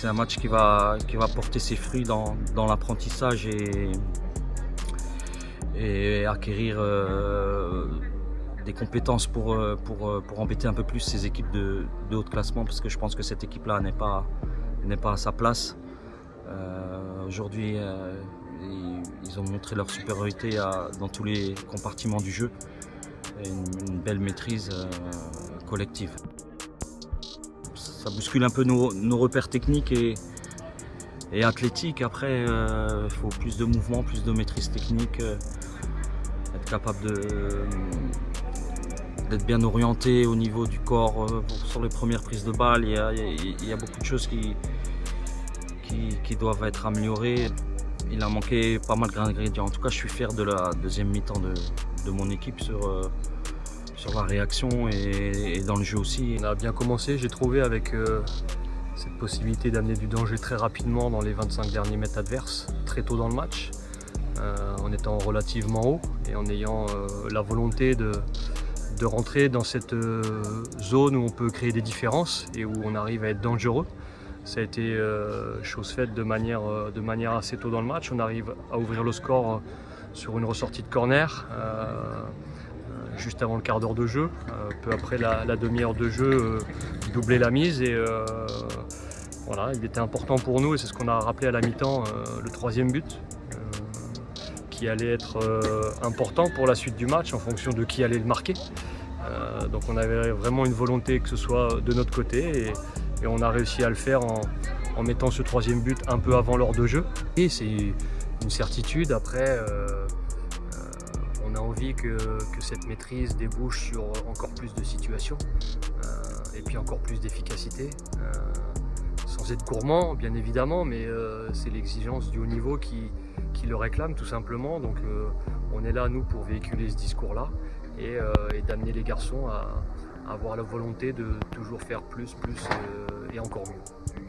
c'est un match qui va porter ses fruits dans l'apprentissage et acquérir des compétences pour embêter un peu plus ces équipes de haut de classement, parce que je pense que cette équipe-là n'est pas à sa place. Aujourd'hui, ils ont montré leur supériorité dans tous les compartiments du jeu et une belle maîtrise collective. Ça bouscule un peu nos repères techniques et athlétiques. Après, il faut plus de mouvement, plus de maîtrise technique, être capable d'être bien orienté au niveau du corps sur les premières prises de balle. Il y a beaucoup de choses qui doivent être améliorées. Il a manqué pas mal d'ingrédients. En tout cas, je suis fier de la deuxième mi-temps de mon équipe sur la réaction et dans le jeu aussi. On a bien commencé, j'ai trouvé, avec cette possibilité d'amener du danger très rapidement dans les 25 derniers mètres adverses, très tôt dans le match, en étant relativement haut et en ayant la volonté de rentrer dans cette zone où on peut créer des différences et où on arrive à être dangereux. Ça a été chose faite de manière assez tôt dans le match. On arrive à ouvrir le score sur une ressortie de corner, juste avant le quart d'heure de jeu. Peu après la demi-heure de jeu, doubler la mise. Et voilà, il était important pour nous, et c'est ce qu'on a rappelé à la mi-temps, le troisième but, qui allait être important pour la suite du match en fonction de qui allait le marquer. Donc on avait vraiment une volonté que ce soit de notre côté, et on a réussi à le faire en mettant ce troisième but un peu avant l'heure de jeu. Et c'est une certitude. Après, on a envie que cette maîtrise débouche sur encore plus de situations et puis encore plus d'efficacité. Sans être gourmand, bien évidemment, mais c'est l'exigence du haut niveau qui le réclame tout simplement. Donc on est là, nous, pour véhiculer ce discours-là et d'amener les garçons à avoir la volonté de toujours faire plus et encore mieux.